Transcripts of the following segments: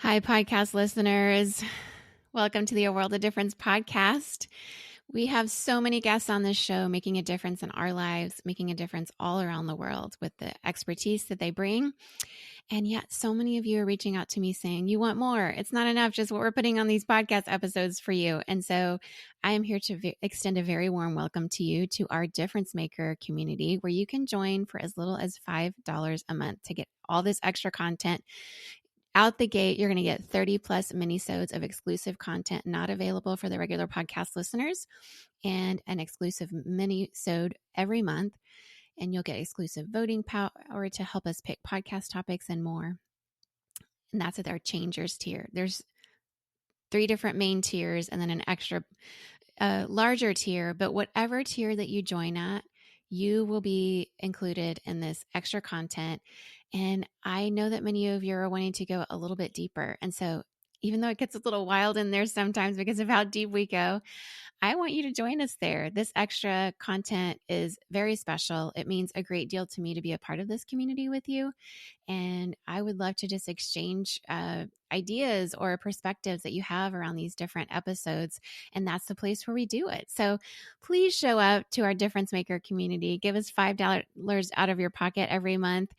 Hi, podcast listeners. Welcome to the A World of Difference podcast. We have so many guests on this show making a difference in our lives, making a difference all around the world with the expertise that they bring. And yet so many of you are reaching out to me saying, you want more. It's not enough just what we're putting on these podcast episodes for you. And so I am here to extend a very warm welcome to you to our Difference Maker community, where you can join for as little as $5 a month to get all this extra content. Out the gate, you're going to get 30 plus minisodes of exclusive content not available for the regular podcast listeners, and an exclusive minisode every month. And you'll get exclusive voting power to help us pick podcast topics and more. And that's at our Changers tier. There's 3 different main tiers and then an extra larger tier. But whatever tier that you join at, you will be included in this extra content. And I know that many of you are wanting to go a little bit deeper. And so even though it gets a little wild in there sometimes because of how deep we go, I want you to join us there. This extra content is very special. It means a great deal to me to be a part of this community with you. And I would love to just exchange ideas or perspectives that you have around these different episodes. And that's the place where we do it. So please show up to our Difference Maker community. Give us $5 out of your pocket every month.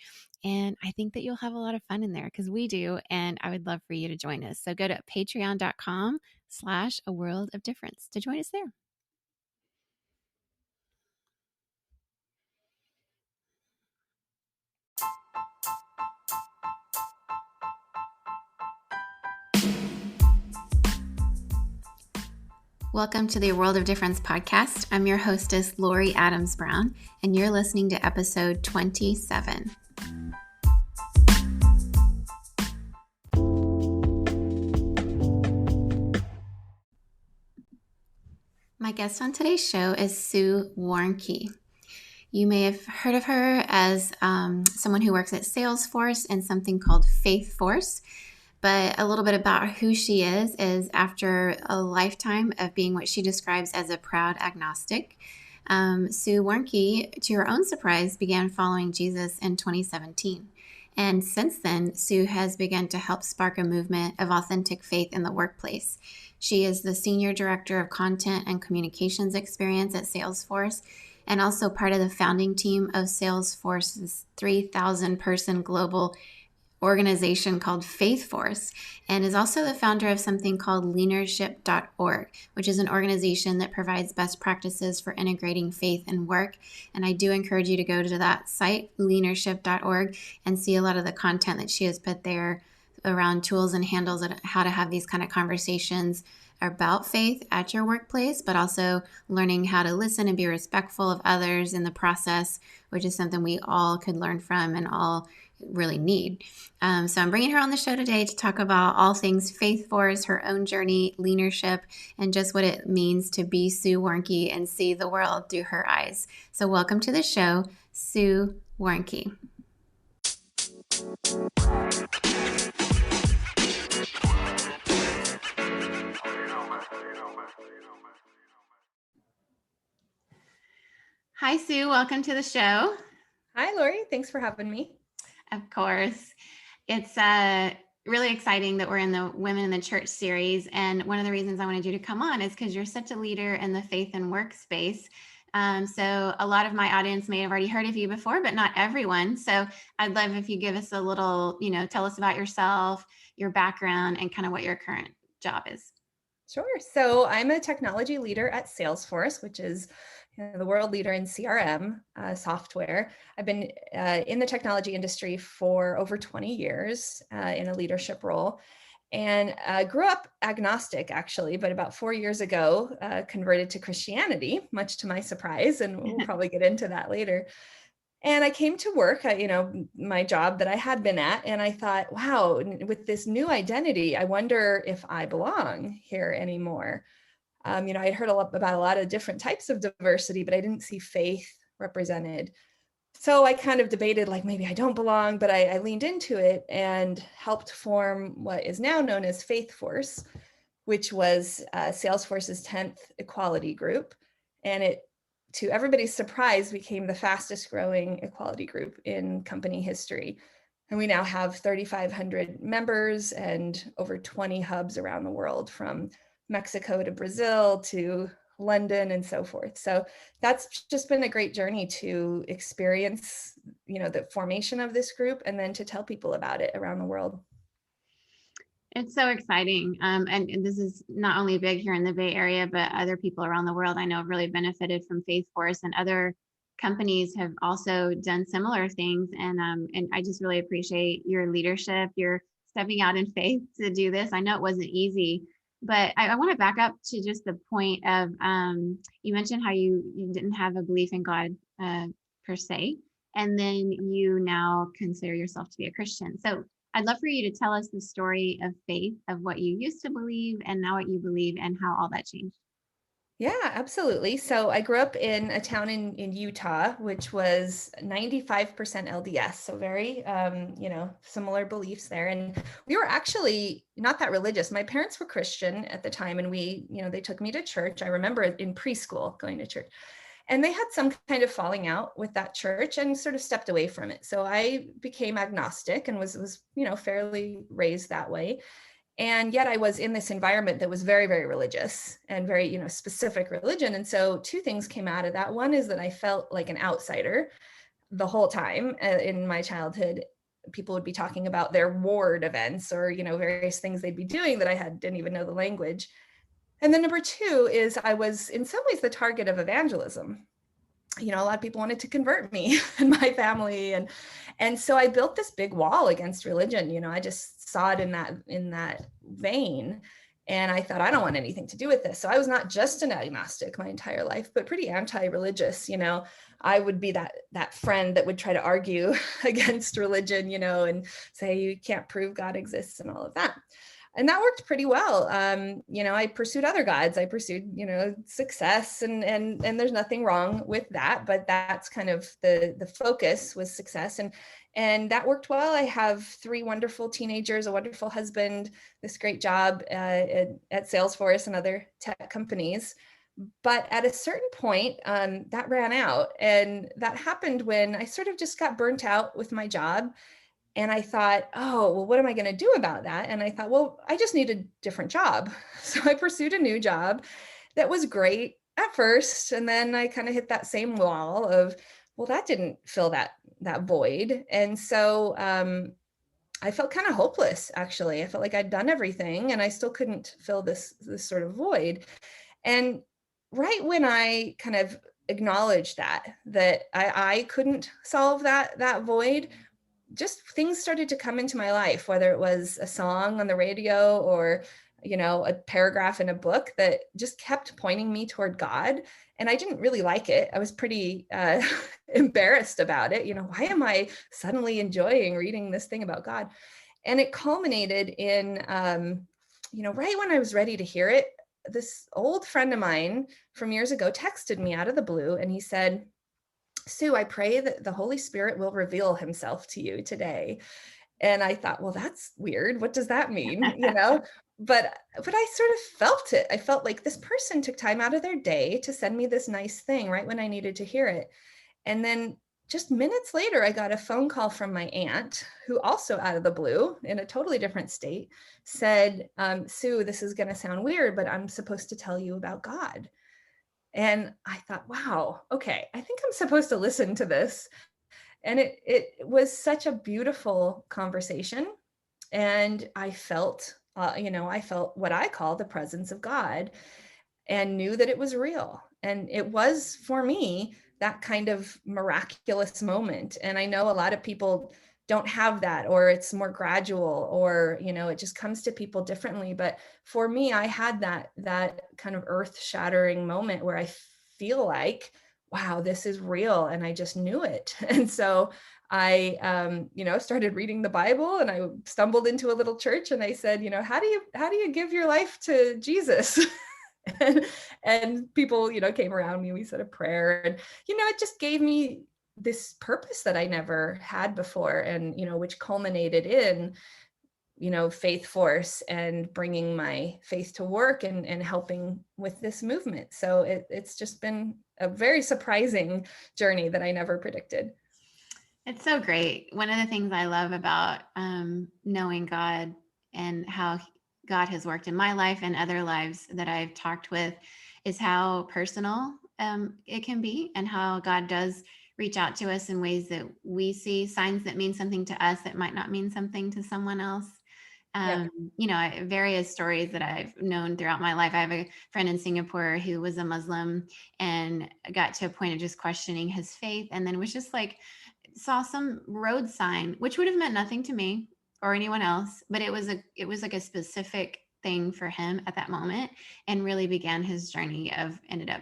And I think that you'll have a lot of fun in there because we do. And I would love for you to join us. So go to patreon.com/A World of Difference to join us there. Welcome to the World of Difference podcast. I'm your hostess, Lori Adams Brown, and you're listening to episode 27. My guest on today's show is Sue Warnke. You may have heard of her as someone who works at Salesforce and something called Faithforce. But a little bit about who she is after a lifetime of being what she describes as a proud agnostic, Sue Warnke, to her own surprise, began following Jesus in 2017. And since then, Sue has begun to help spark a movement of authentic faith in the workplace. She is the Senior Director of Content and Communications Experience at Salesforce, and also part of the founding team of Salesforce's 3,000-person global organization called Faithforce, and is also the founder of something called leadership.org, which is an organization that provides best practices for integrating faith and work. And I do encourage you to go to that site, leadership.org, and see a lot of the content that she has put there around tools and handles on how to have these kind of conversations about faith at your workplace, but also learning how to listen and be respectful of others in the process, which is something we all could learn from and all really need. So I'm bringing her on the show today to talk about all things Faithforce, her own journey, leadership, and just what it means to be Sue Warnke and see the world through her eyes. So welcome to the show, Sue Warnke. Hi, Sue. Welcome to the show. Hi, Lori. Thanks for having me. Of course. It's really exciting that we're in the Women in the Church series. And one of the reasons I wanted you to come on is because you're such a leader in the faith and work space. So a lot of my audience may have already heard of you before, but not everyone. So I'd love if you give us a little, tell us about yourself, your background, and kind of what your current job is. Sure. So I'm a technology leader at Salesforce, which is the world leader in CRM software. I've been in the technology industry for over 20 years in a leadership role, and grew up agnostic, actually, but about 4 years ago, converted to Christianity, much to my surprise, and we'll probably get into that later. And I came to work, my job that I had been at, and I thought, wow, with this new identity, I wonder if I belong here anymore. I'd heard about a lot of different types of diversity, but I didn't see faith represented. So I kind of debated, like, maybe I don't belong, but I leaned into it and helped form what is now known as Faithforce, which was Salesforce's 10th equality group. And it, to everybody's surprise, became the fastest growing equality group in company history. And we now have 3,500 members and over 20 hubs around the world, from Mexico to Brazil to London and so forth. So that's just been a great journey to experience, the formation of this group, and then to tell people about it around the world. It's so exciting. And this is not only big here in the Bay Area, but other people around the world I know have really benefited from Faithforce, and other companies have also done similar things. And I just really appreciate your leadership. You're stepping out in faith to do this. I know it wasn't easy, but I want to back up to just the point of you mentioned how you didn't have a belief in God per se, and then you now consider yourself to be a Christian. So I'd love for you to tell us the story of faith, of what you used to believe and now what you believe, and how all that changed. Yeah, absolutely. So I grew up in a town in Utah, which was 95% LDS. So very, similar beliefs there. And we were actually not that religious. My parents were Christian at the time, and they took me to church. I remember in preschool going to church, and they had some kind of falling out with that church and sort of stepped away from it. So I became agnostic and was fairly raised that way. And yet I was in this environment that was very, very religious and very, specific religion. And so two things came out of that. One is that I felt like an outsider the whole time in my childhood. People would be talking about their ward events or, various things they'd be doing that didn't even know the language. And then number two is I was in some ways the target of evangelism. A lot of people wanted to convert me and my family. And so I built this big wall against religion. I just saw it in that vein. And I thought, I don't want anything to do with this. So I was not just an agnostic my entire life, but pretty anti-religious. I would be that friend that would try to argue against religion, and say, you can't prove God exists and all of that. And that worked pretty well. I pursued other gods. I pursued, success, and there's nothing wrong with that. But that's kind of the focus was success, and that worked well. I have 3 wonderful teenagers, a wonderful husband, this great job at Salesforce and other tech companies. But at a certain point, that ran out, and that happened when I sort of just got burnt out with my job. And I thought, oh, well, what am I going to do about that? And I thought, well, I just need a different job. So I pursued a new job that was great at first. And then I kind of hit that same wall of, well, that didn't fill that void. And so I felt kind of hopeless, actually. I felt like I'd done everything and I still couldn't fill this sort of void. And right when I kind of acknowledged that I couldn't solve that void, just things started to come into my life, whether it was a song on the radio or, a paragraph in a book that just kept pointing me toward God. And I didn't really like it. I was pretty embarrassed about it. Why am I suddenly enjoying reading this thing about God? And it culminated in, right when I was ready to hear it, this old friend of mine from years ago texted me out of the blue, and he said, Sue, I pray that the Holy Spirit will reveal himself to you today. And I thought, well, that's weird. What does that mean? But I sort of felt it. I felt like this person took time out of their day to send me this nice thing right when I needed to hear it. And then just minutes later, I got a phone call from my aunt, who also out of the blue in a totally different state said, Sue, this is going to sound weird, but I'm supposed to tell you about God. And I thought, wow, okay, I think I'm supposed to listen to this. And it was such a beautiful conversation. And I felt, I felt what I call the presence of God, and knew that it was real. And it was, for me, that kind of miraculous moment. And I know a lot of people don't have that, or it's more gradual, or it just comes to people differently. But for me, I had that kind of earth-shattering moment where I feel like, wow, this is real, and I just knew it. And so I started reading the Bible, and I stumbled into a little church, and I said, how do you give your life to Jesus? and people came around me, we said a prayer, and it just gave me this purpose that I never had before, and which culminated in Faithforce and bringing my faith to work and helping with this movement. So it's just been a very surprising journey that I never predicted. It's so great. One of the things I love about knowing God and how God has worked in my life and other lives that I've talked with is how personal it can be, and how God does reach out to us in ways that we see signs that mean something to us that might not mean something to someone else. Yep. Various stories that I've known throughout my life. I have a friend in Singapore who was a Muslim and got to a point of just questioning his faith, and then was just like, saw some road sign, which would have meant nothing to me or anyone else, but it was like a specific thing for him at that moment, and really began his journey of ended up,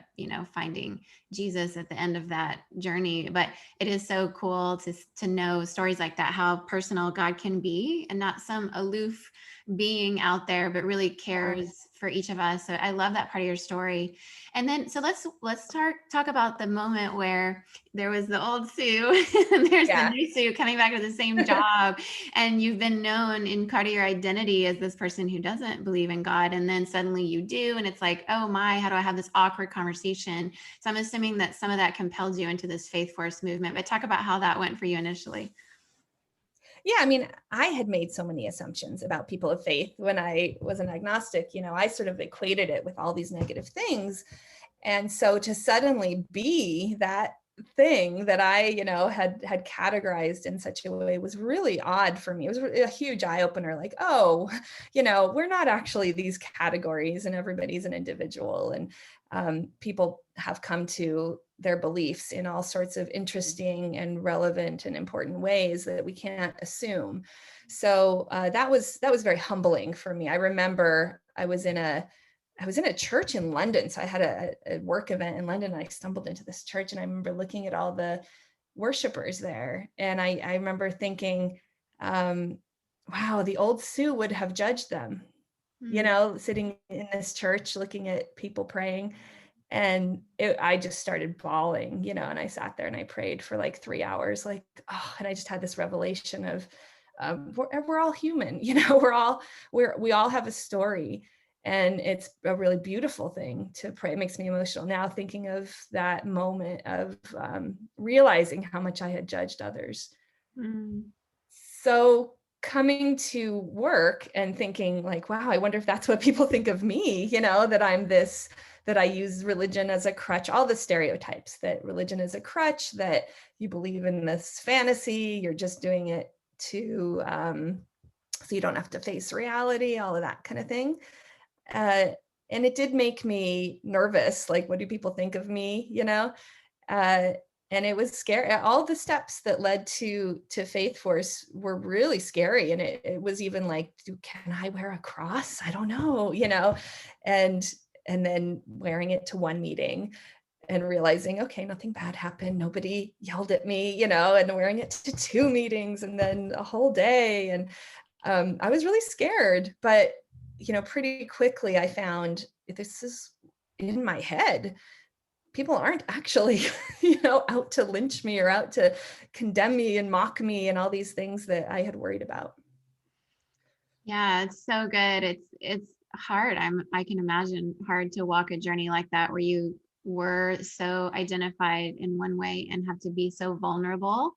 finding Jesus at the end of that journey. But it is so cool to know stories like that, how personal God can be, and not some aloof being out there, but really cares for each of us. So I love that part of your story. And then so let's talk about the moment where there was the old Sue and there's the Yeah. new Sue coming back to the same job. And you've been known in part of your identity as this person who doesn't believe in God. And then suddenly you do. And it's like, oh my, how do I have this awkward conversation? So I'm assuming that some of that compelled you into this Faithforce movement, but talk about how that went for you initially. Yeah, I mean, I had made so many assumptions about people of faith when I was an agnostic. I sort of equated it with all these negative things. And so to suddenly be that thing that I, had categorized in such a way was really odd for me. It was a huge eye opener, like, oh, we're not actually these categories, and everybody's an individual. And people have come to their beliefs in all sorts of interesting and relevant and important ways that we can't assume. So that was very humbling for me. I remember I was in a church in London. So I had a work event in London, and I stumbled into this church, and I remember looking at all the worshipers there. And I remember thinking, wow, the old Sue would have judged them, sitting in this church, looking at people praying. And I just started bawling, and I sat there and I prayed for like 3 hours, like, oh, and I just had this revelation of, we're all human, we all have a story. And it's a really beautiful thing to pray. It makes me emotional now thinking of that moment of realizing how much I had judged others. Mm. So coming to work and thinking like, wow, I wonder if that's what people think of me, that I use religion as a crutch, all the stereotypes that religion is a crutch, that you believe in this fantasy, you're just doing it to, so you don't have to face reality, all of that kind of thing. And it did make me nervous. Like, what do people think of me? Uh, and it was scary. All the steps that led to Faithforce were really scary. And it was even like, can I wear a cross? I don't know, and then wearing it to one meeting and realizing, okay, nothing bad happened. Nobody yelled at me, and wearing it to 2 meetings and then a whole day. And I was really scared, but pretty quickly I found this is in my head. People aren't actually, out to lynch me or out to condemn me and mock me and all these things that I had worried about. Yeah, it's so good. It's hard. I can imagine hard to walk a journey like that where you were so identified in one way and have to be so vulnerable,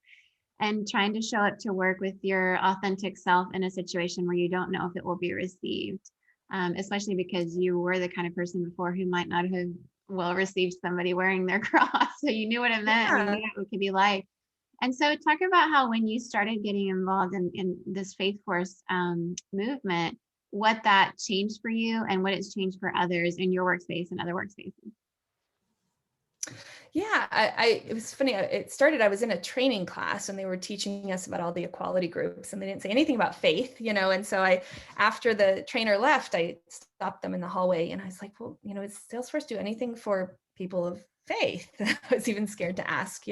and trying to show up to work with your authentic self in a situation where you don't know if it will be received. Especially because you were the kind of person before who might not have well received somebody wearing their cross. So you knew what it meant, and you Yeah. knew what it could be like. And so talk about how when you started getting involved in this Faithforce movement, what that changed for you and what it's changed for others in your workspace and other workspaces. Yeah, it was funny. It started, I was in a training class and they were teaching us about all the equality groups, and they didn't say anything about faith, and so after the trainer left, I stopped them in the hallway and I was like, well, does Salesforce do anything for people of faith? I was even scared to ask,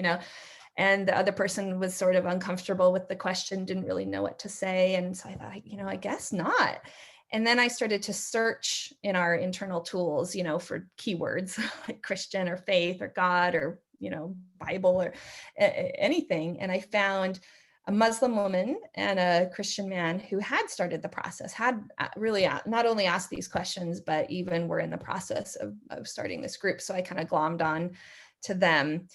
and the other person was sort of uncomfortable with the question, didn't really know what to say. And so I thought, I guess not. And then I started to search in our internal tools, for keywords like Christian or faith or God or, Bible or anything. And I found a Muslim woman and a Christian man who had started the process, had really not only asked these questions, but even were in the process of starting this group. So I kind of glommed on to them.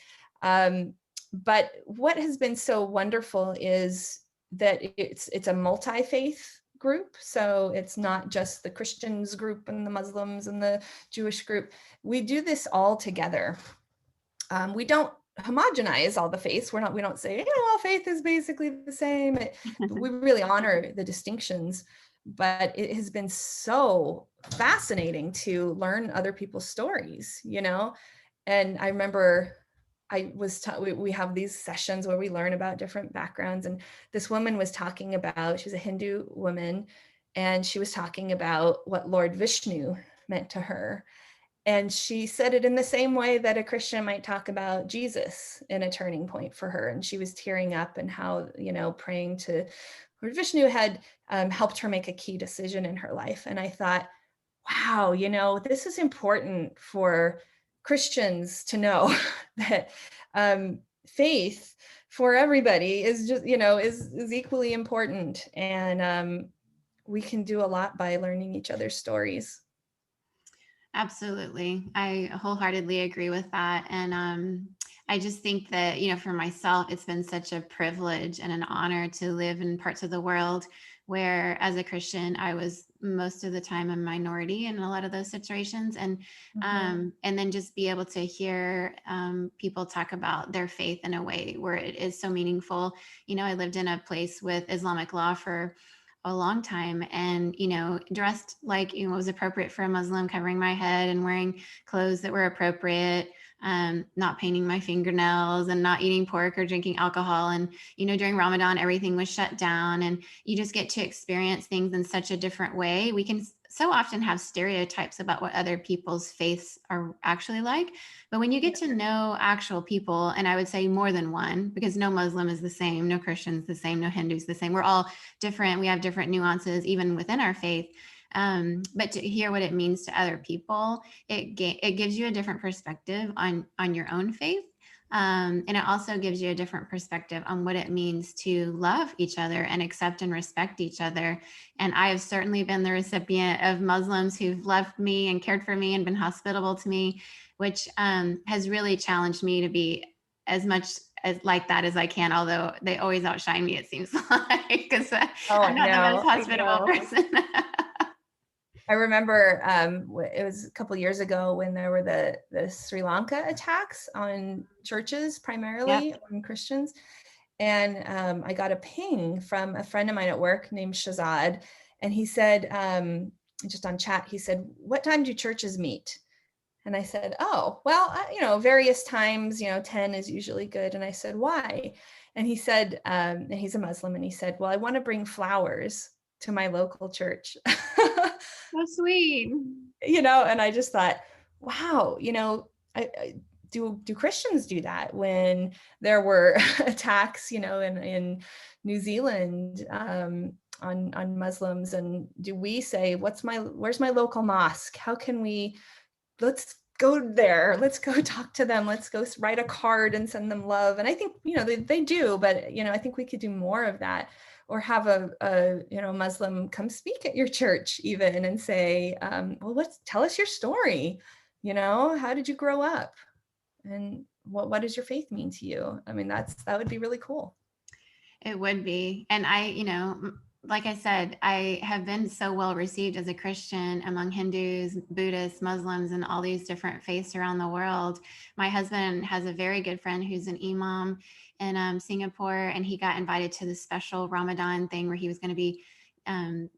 But what has been so wonderful is that it's a multi-faith group. So it's not just the Christians group and the Muslims and the Jewish group. We do this all together. We don't homogenize all the faiths. We don't say, all faith is basically the same. We really honor the distinctions, but it has been so fascinating to learn other people's stories, And I remember we have these sessions where we learn about different backgrounds, and this woman was talking about, she's a Hindu woman, and she was talking about what Lord Vishnu meant to her. And she said it in the same way that a Christian might talk about Jesus in a turning point for her. And she was tearing up, and how, praying to Lord Vishnu had helped her make a key decision in her life. And I thought, wow, this is important for Christians to know that faith for everybody is just, is equally important. And we can do a lot by learning each other's stories. Absolutely. I wholeheartedly agree with that. And I just think that, for myself, it's been such a privilege and an honor to live in parts of the world where, as a Christian, I was most of the time a minority in a lot of those situations. And then just be able to hear people talk about their faith in a way where it is so meaningful. I lived in a place with Islamic law for a long time, and dressed like was appropriate for a Muslim, covering my head and wearing clothes that were appropriate, not painting my fingernails and not eating pork or drinking alcohol. And during Ramadan, everything was shut down, and you just get to experience things in such a different way. We can so often have stereotypes about what other people's faiths are actually like. But when you get to know actual people, and I would say more than one, because no Muslim is the same, no Christian is the same, no Hindu is the same. We're all different. We have different nuances, even within our faith. But to hear what it means to other people, it gives you a different perspective on your own faith. And it also gives you a different perspective on what it means to love each other and accept and respect each other. And I have certainly been the recipient of Muslims who've loved me and cared for me and been hospitable to me, which has really challenged me to be as much as like that as I can, although they always outshine me, it seems like, because I'm not the most hospitable person. I remember it was a couple of years ago when there were the Sri Lanka attacks on churches, primarily on Christians. And I got a ping from a friend of mine at work named Shazad. And he said, just on chat, he said, "What time do churches meet?" And I said, "Oh, well, various times, 10 is usually good." And I said, "Why?" And he said, and he's a Muslim, and he said, "Well, I want to bring flowers to my local church." So sweet. And I just thought, wow, do Christians do that? When there were attacks, in New Zealand on Muslims, and do we say, where's my local mosque? How can let's go there. Let's go talk to them. Let's go write a card and send them love. And I think, they do, but, I think we could do more of that, or have a Muslim come speak at your church even and say, well, tell us your story. How did you grow up? And what does your faith mean to you? I mean, that would be really cool. It would be. And like I said, I have been so well received as a Christian among Hindus, Buddhists, Muslims, and all these different faiths around the world. My husband has a very good friend who's an imam in Singapore, and he got invited to this special Ramadan thing where he was going to be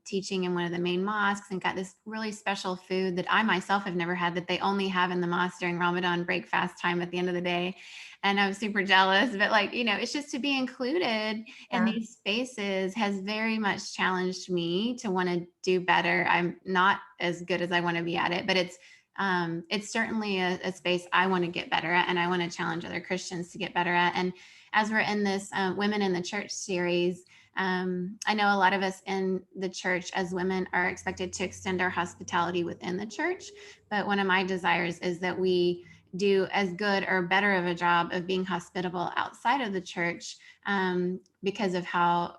teaching in one of the main mosques, and got this really special food that I myself have never had, that they only have in the mosque during Ramadan break fast time at the end of the day. And I'm super jealous, but it's just to be included in these spaces has very much challenged me to want to do better. I'm not as good as I want to be at it, but it's certainly a space I want to get better at, and I want to challenge other Christians to get better at. And as we're in this Women in the Church series, I know a lot of us in the church as women are expected to extend our hospitality within the church, but one of my desires is that we do as good or better of a job of being hospitable outside of the church, because of how,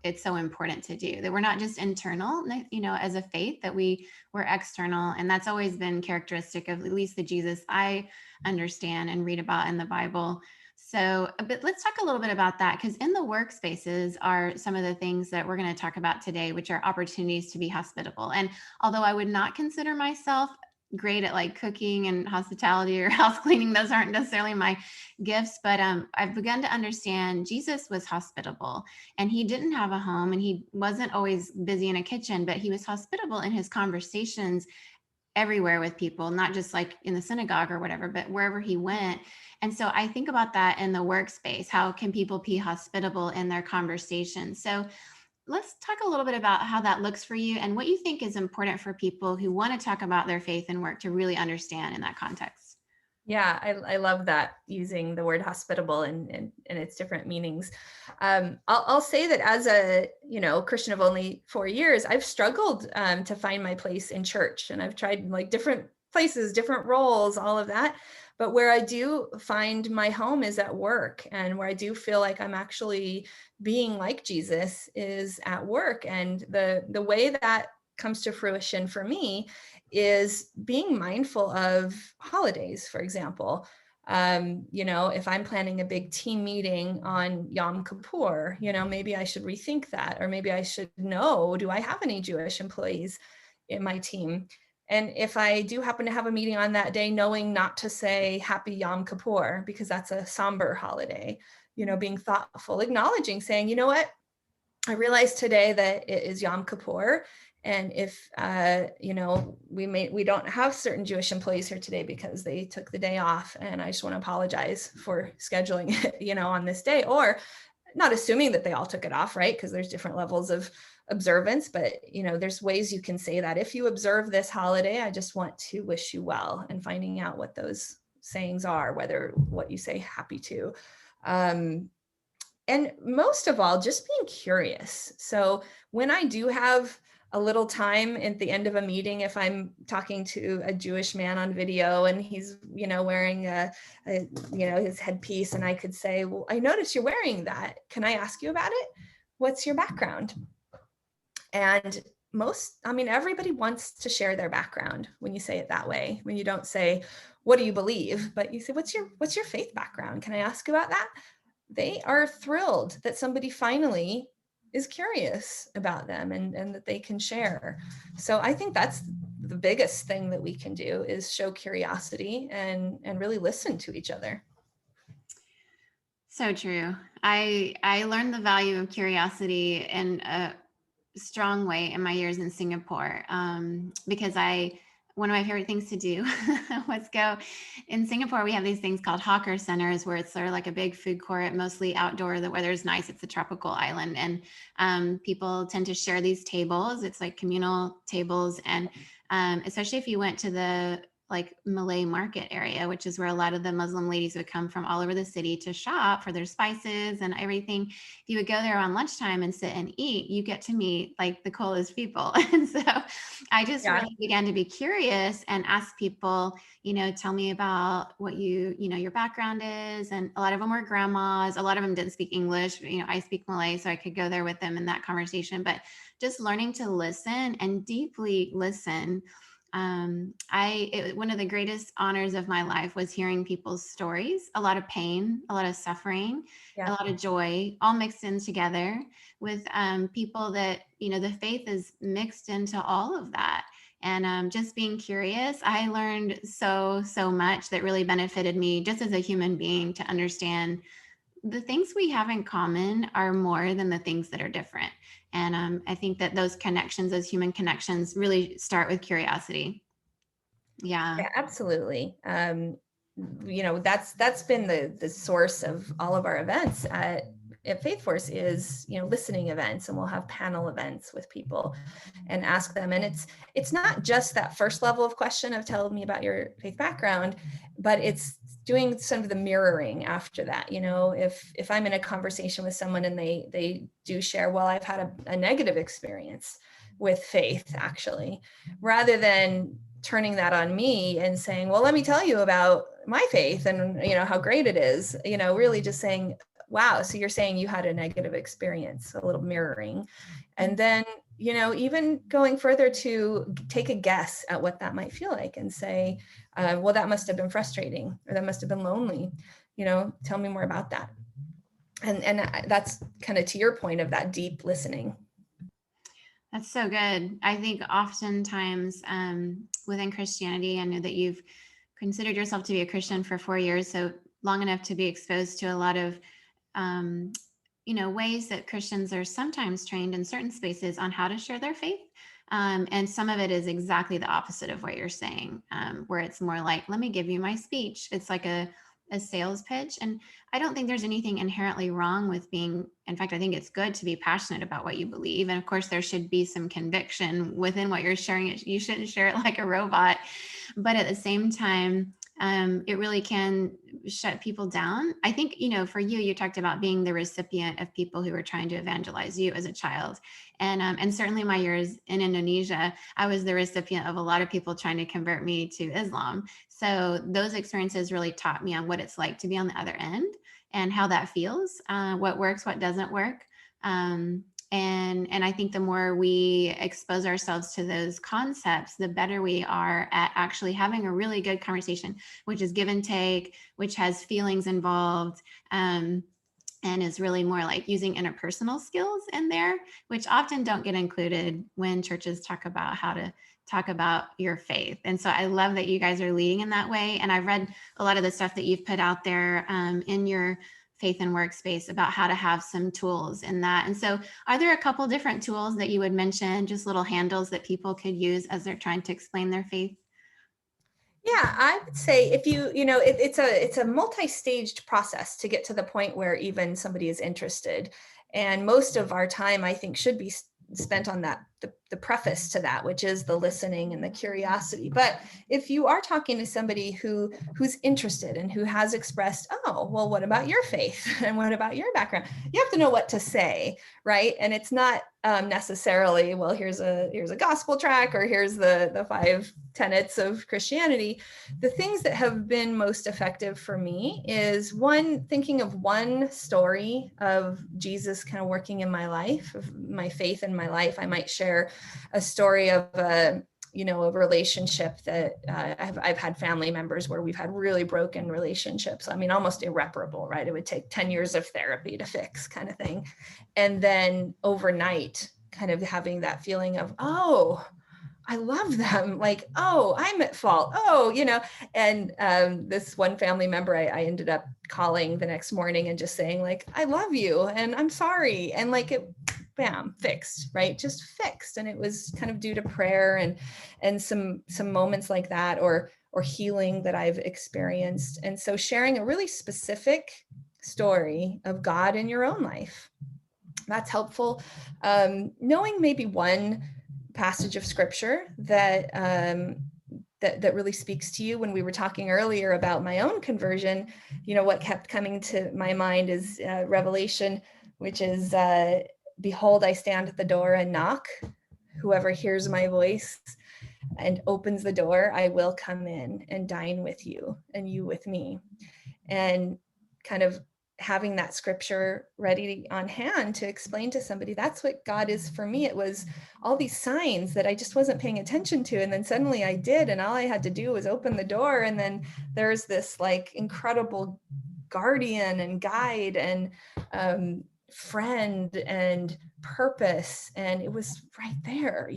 it's so important to do that. We're not just internal, as a faith, that we're external. And that's always been characteristic of at least the Jesus I understand and read about in the Bible. So, but let's talk a little bit about that, because in the workspaces are some of the things that we're going to talk about today, which are opportunities to be hospitable. And although I would not consider myself great at like cooking and hospitality or house cleaning, those aren't necessarily my gifts, but I've begun to understand Jesus was hospitable, and he didn't have a home, and he wasn't always busy in a kitchen, but he was hospitable in his conversations everywhere with people, not just like in the synagogue or whatever, but wherever he went. And so I think about that in the workspace. How can people be hospitable in their conversations? So let's talk a little bit about how that looks for you and what you think is important for people who want to talk about their faith and work to really understand in that context. Yeah, I love that, using the word hospitable and its different meanings. I'll say that as a Christian of only 4 years, I've struggled to find my place in church, and I've tried like different places, different roles, all of that. But where I do find my home is at work, and where I do feel like I'm actually being like Jesus is at work. And the way that comes to fruition for me is being mindful of holidays, for example. If I'm planning a big team meeting on Yom Kippur, maybe I should rethink that, or maybe I should know, do I have any Jewish employees in my team? And if I do happen to have a meeting on that day, knowing not to say Happy Yom Kippur, because that's a somber holiday, being thoughtful, acknowledging, saying, you know what, I realized today that it is Yom Kippur, and if we don't have certain Jewish employees here today because they took the day off, and I just want to apologize for scheduling it, on this day, or not assuming that they all took it off, right? Because there's different levels of observance, but there's ways you can say that if you observe this holiday, I just want to wish you well, and finding out what those sayings are, whether what you say happy to. And most of all, just being curious. So when I do have a little time at the end of a meeting, if I'm talking to a Jewish man on video and he's, wearing his headpiece, and I could say, well, I noticed you're wearing that. Can I ask you about it? What's your background? And everybody wants to share their background when you say it that way, when you don't say, what do you believe? But you say, what's your faith background? Can I ask about that? They are thrilled that somebody finally is curious about them, and that they can share. So I think that's the biggest thing that we can do, is show curiosity and really listen to each other. So true. I learned the value of curiosity in a strong way in my years in Singapore, because one of my favorite things to do was go in Singapore. We have these things called hawker centers, where it's sort of like a big food court, mostly outdoor. The weather's nice. It's a tropical island, and people tend to share these tables. It's like communal tables, and especially if you went to the like Malay market area, which is where a lot of the Muslim ladies would come from all over the city to shop for their spices and everything. If you would go there on lunchtime and sit and eat, you get to meet like the coolest people. And so I just really began to be curious and ask people, tell me about what your background is. And a lot of them were grandmas. A lot of them didn't speak English. I speak Malay, so I could go there with them in that conversation. But just learning to listen and deeply listen. One of the greatest honors of my life was hearing people's stories, a lot of pain, a lot of suffering, a lot of joy, all mixed in together with people that, the faith is mixed into all of that. And just being curious, I learned so much that really benefited me just as a human being, to understand the things we have in common are more than the things that are different. And I think that those connections, those human connections, really start with curiosity. Yeah, absolutely. That's been the source of all of our events at Faithforce, is listening events, and we'll have panel events with people and ask them. And it's not just that first level of question of tell me about your faith background, but it's doing some of the mirroring after that. If I'm in a conversation with someone and they do share, well, I've had a negative experience with faith, actually, rather than turning that on me and saying, well, let me tell you about my faith and how great it is, really just saying, wow, so you're saying you had a negative experience, a little mirroring. And then even going further to take a guess at what that might feel like, and say, well, that must have been frustrating, or that must have been lonely. tell me more about that. And that's kind of to your point of that deep listening. That's so good. I think oftentimes within Christianity, I know that you've considered yourself to be a Christian for 4 years, so long enough to be exposed to a lot of, um, ways that Christians are sometimes trained in certain spaces on how to share their faith. And some of it is exactly the opposite of what you're saying, where it's more like, let me give you my speech. It's like a sales pitch. And I don't think there's anything inherently wrong with being, in fact, I think it's good to be passionate about what you believe. And of course, there should be some conviction within what you're sharing. You shouldn't share it like a robot. But at the same time, it really can shut people down. I think, for you, you talked about being the recipient of people who were trying to evangelize you as a child. And certainly my years in Indonesia, I was the recipient of a lot of people trying to convert me to Islam. So those experiences really taught me on what it's like to be on the other end and how that feels, what works, what doesn't work. And I think the more we expose ourselves to those concepts, the better we are at actually having a really good conversation, which is give and take, which has feelings involved, and is really more like using interpersonal skills in there, which often don't get included when churches talk about how to talk about your faith. And so I love that you guys are leading in that way. And I've read a lot of the stuff that you've put out there in your faith and workspace about how to have some tools in that. And so are there a couple different tools that you would mention, just little handles that people could use as they're trying to explain their faith? Yeah, I would say if it's a multi-staged process to get to the point where even somebody is interested. And most of our time, I think, should be spent on that, the preface to that, which is the listening and the curiosity. But if you are talking to somebody who's interested and who has expressed, oh, well, what about your faith? And what about your background? You have to know what to say, right? And it's not necessarily, well, here's a gospel track, or here's the 5 tenets of Christianity. The things that have been most effective for me is thinking of one story of Jesus kind of working in my life, of my faith in my life. I might share a story of a relationship that I've had family members where we've had really broken relationships. I mean, almost irreparable, right? It would take 10 years of therapy to fix, kind of thing. And then overnight, kind of having that feeling of, oh, I love them. Like, oh, I'm at fault. Oh, and this one family member, I ended up calling the next morning and just saying, like, I love you and I'm sorry. And like, it, bam, fixed, right? Just fixed. And it was kind of due to prayer and some moments like that, or healing that I've experienced. And so sharing a really specific story of God in your own life, that's helpful. Knowing maybe one passage of scripture that really speaks to you. When we were talking earlier about my own conversion, what kept coming to my mind is Revelation, which is, behold, I stand at the door and knock. Whoever hears my voice and opens the door, I will come in and dine with you and you with me. And kind of having that scripture ready on hand to explain to somebody, that's what God is for me. It was all these signs that I just wasn't paying attention to. And then suddenly I did. And all I had to do was open the door. And then there's this like incredible guardian and guide and friend and purpose. And it was right there,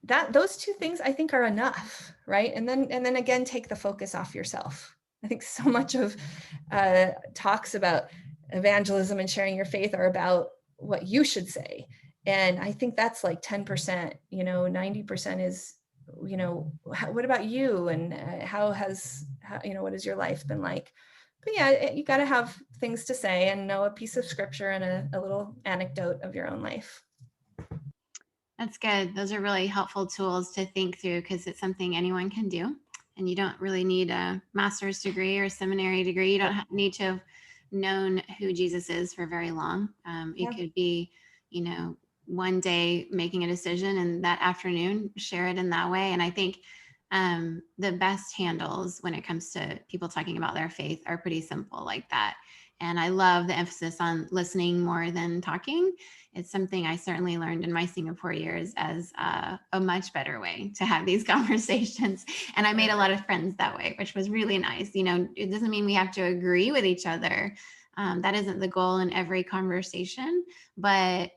that those two things I think are enough, right? And then again, take the focus off yourself. I think so much of talks about evangelism and sharing your faith are about what you should say. And I think that's like 10%, 90% is, what about you? And how, what has your life been like? But yeah, you got to have things to say and know a piece of scripture and a little anecdote of your own life. That's good. Those are really helpful tools to think through, because it's something anyone can do. And you don't really need a master's degree or seminary degree. You don't need to have known who Jesus is for very long. It could be, one day making a decision and that afternoon share it in that way. And I think the best handles when it comes to people talking about their faith are pretty simple like that. And I love the emphasis on listening more than talking. It's something I certainly learned in my Singapore years as a much better way to have these conversations. And I made a lot of friends that way, which was really nice. You know, it doesn't mean we have to agree with each other. That isn't the goal in every conversation, but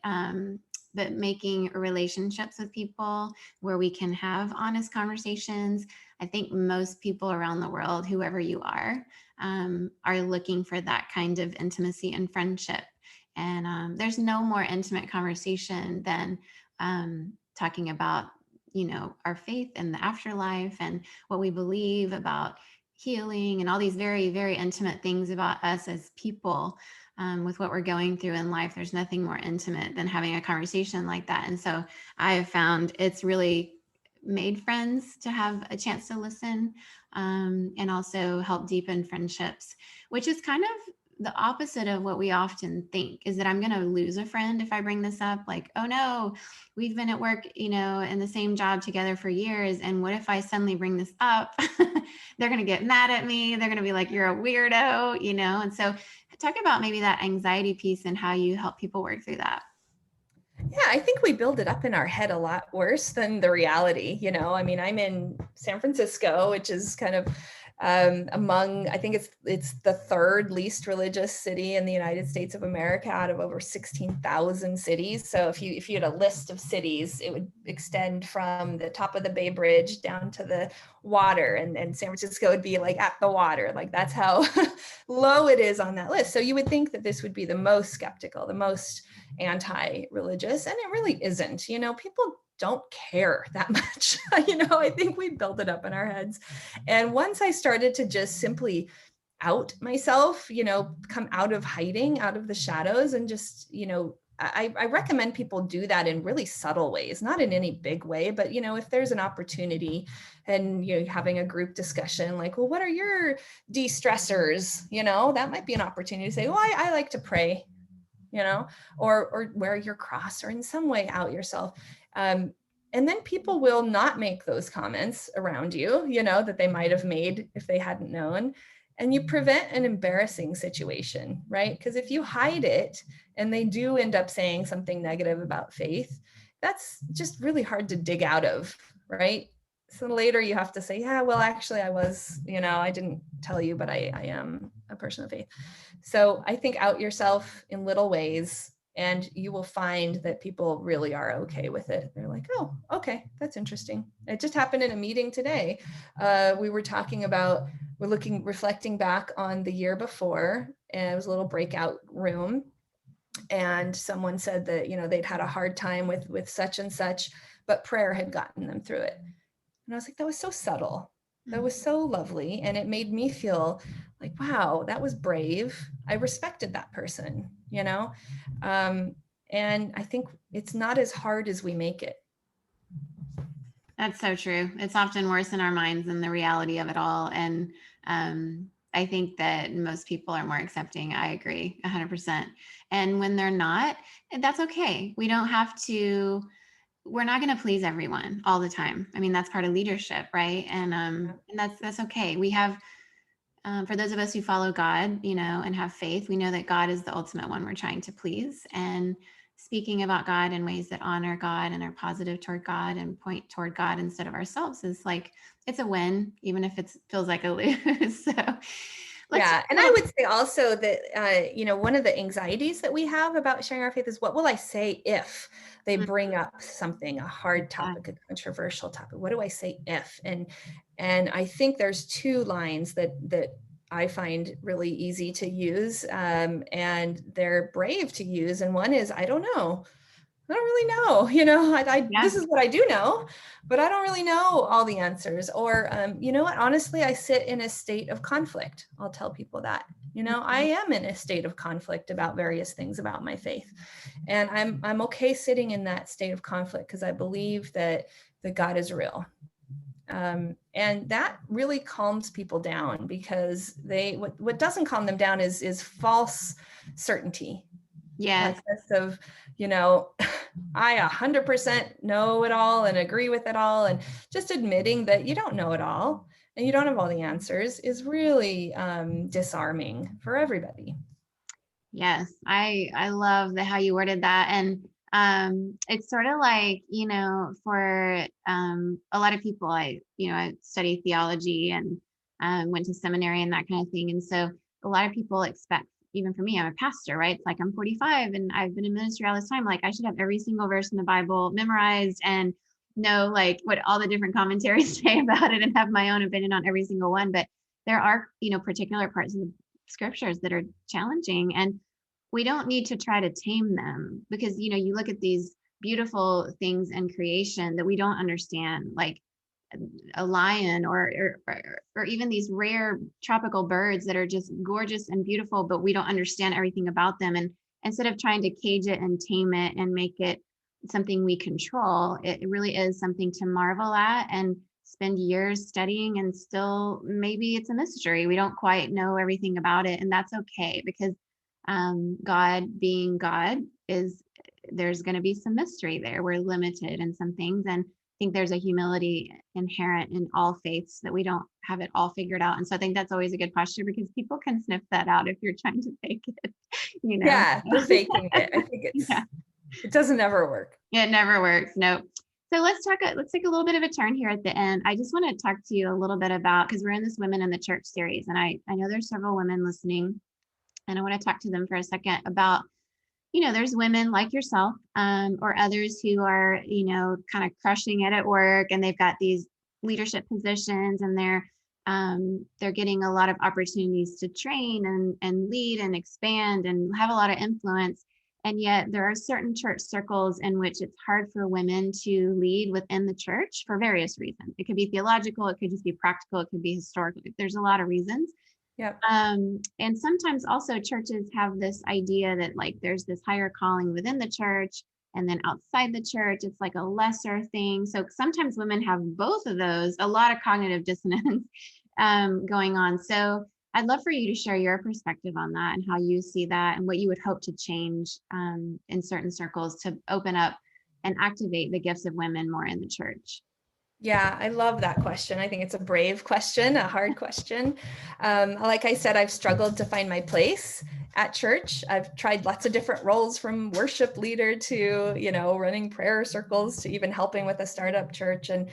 making relationships with people where we can have honest conversations. I think most people around the world, whoever you are looking for that kind of intimacy and friendship. And there's no more intimate conversation than talking about, you know, our faith and the afterlife and what we believe about healing and all these very, very intimate things about us as people. With what we're going through in life, there's nothing more intimate than having a conversation like that. And so I have found it's really made friends to have a chance to listen, and also help deepen friendships, which is kind of the opposite of what we often think, is that I'm going to lose a friend if I bring this up. Like, oh no, we've been at work, you know, in the same job together for years. And what if I suddenly bring this up? They're going to get mad at me. They're going to be like, you're a weirdo, you know? And so talk about maybe that anxiety piece and how you help people work through that. Yeah, I think we build it up in our head a lot worse than the reality. You know, I mean, I'm in San Francisco, which is kind of among, I think it's the third least religious city in the United States of America out of over 16,000 cities. So if you had a list of cities, it would extend from the top of the Bay Bridge down to the water, and San Francisco would be like at the water. Like that's how low it is on that list. So you would think that this would be the most skeptical, the most anti-religious, and it really isn't. You know, people don't care that much. You know, I think we build it up in our heads. And once I started to just simply out myself, you know, come out of hiding, out of the shadows, and just, you know, I recommend people do that in really subtle ways, not in any big way, but, you know, if there's an opportunity and you're having a group discussion, like, well, what are your de-stressors? You know, that might be an opportunity to say, well, I like to pray, you know, or wear your cross, or in some way out yourself. And then people will not make those comments around you, you know, that they might have made if they hadn't known. And you prevent an embarrassing situation, right? Because if you hide it and they do end up saying something negative about faith, that's just really hard to dig out of, right? So later you have to say, yeah, well, actually I was, you know, I didn't tell you, but I am a person of faith. So I think out yourself in little ways, and you will find that people really are okay with it. They're like, oh, okay, that's interesting. It just happened in a meeting today. We were talking about, reflecting back on the year before, and it was a little breakout room. And someone said that, you know, they'd had a hard time with such and such, but prayer had gotten them through it. And I was like, that was so subtle. That was so lovely. And it made me feel like, wow, that was brave. I respected that person, you know? And I think it's not as hard as we make it. That's so true. It's often worse in our minds than the reality of it all. And I think that most people are more accepting. I agree 100%. And when they're not, that's okay. We don't have to, we're not going to please everyone all the time. I mean, that's part of leadership, right? And that's okay. We have, for those of us who follow God, you know, and have faith, we know that God is the ultimate one we're trying to please. And speaking about God in ways that honor God and are positive toward God and point toward God instead of ourselves is like, it's a win, even if it feels like a lose. So Yeah. And I would say also that, you know, one of the anxieties that we have about sharing our faith is, what will I say if they bring up something, a hard topic, a controversial topic? What do I say if? And I think there's two lines that I find really easy to use, and they're brave to use. And one is, I don't know. I don't really know, you know, this is what I do know, but I don't really know all the answers. Or, you know what, honestly, I sit in a state of conflict. I'll tell people that, you know, I am in a state of conflict about various things about my faith. And I'm okay sitting in that state of conflict because I believe that God is real. And that really calms people down, because what doesn't calm them down is false certainty. Yes. That sense of, you know, I 100% know it all and agree with it all. And just admitting that you don't know it all and you don't have all the answers is really disarming for everybody. Yes, I love how you worded that. And it's sort of like, for a lot of people, I study theology and went to seminary and that kind of thing. And so a lot of people expect, even for me, I'm a pastor, right? It's like I'm 45 and I've been in ministry all this time. Like I should have every single verse in the Bible memorized and know like what all the different commentaries say about it and have my own opinion on every single one. But there are, particular parts of the scriptures that are challenging, and we don't need to try to tame them, because you look at these beautiful things in creation that we don't understand, like a lion or even these rare tropical birds that are just gorgeous and beautiful, but we don't understand everything about them. And instead of trying to cage it and tame it and make it something we control, it really is something to marvel at and spend years studying, and still maybe it's a mystery. We don't quite know everything about it, and that's okay, because God being God is, there's going to be some mystery there. We're limited in some things, and I think there's a humility inherent in all faiths that we don't have it all figured out. And so I think that's always a good posture, because people can sniff that out if you're trying to fake it, Yeah, the faking it. I think Yeah, it doesn't ever work. it never works. No. So let's take a little bit of a turn here at the end. I just want to talk to you a little bit about, because we're in this Women in the Church series, and I know there's several women listening, and I want to talk to them for a second about, there's women like yourself, or others who are, kind of crushing it at work, and they've got these leadership positions, and they're getting a lot of opportunities to train and lead and expand and have a lot of influence. And yet there are certain church circles in which it's hard for women to lead within the church for various reasons. It could be theological, it could just be practical, it could be historical. There's a lot of reasons. Yep. And sometimes also churches have this idea that like there's this higher calling within the church, and then outside the church, it's like a lesser thing. So sometimes women have both of those, a lot of cognitive dissonance going on. So I'd love for you to share your perspective on that and how you see that, and what you would hope to change in certain circles to open up and activate the gifts of women more in the church. Yeah, I love that question. I think it's a brave question, a hard question. Like I said, I've struggled to find my place at church. I've tried lots of different roles, from worship leader to, running prayer circles, to even helping with a startup church. And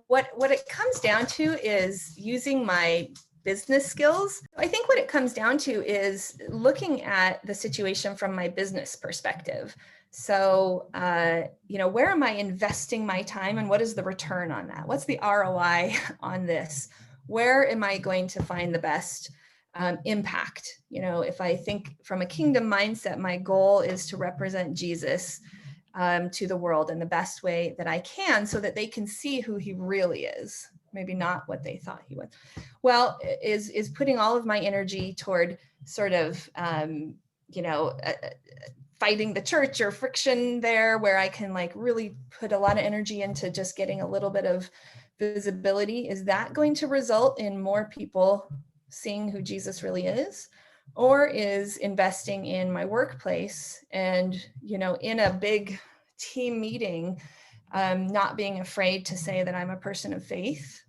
what it comes down to is using my business skills. I think what it comes down to is looking at the situation from my business perspective. So, where am I investing my time, and what is the return on that? What's the ROI on this? Where am I going to find the best impact? If I think from a kingdom mindset, my goal is to represent Jesus to the world in the best way that I can, so that they can see who he really is. Maybe not what they thought he was. Well, is putting all of my energy toward sort of, fighting the church, or friction there, where I can like really put a lot of energy into just getting a little bit of visibility. Is that going to result in more people seeing who Jesus really is? Or is investing in my workplace and, in a big team meeting, not being afraid to say that I'm a person of faith,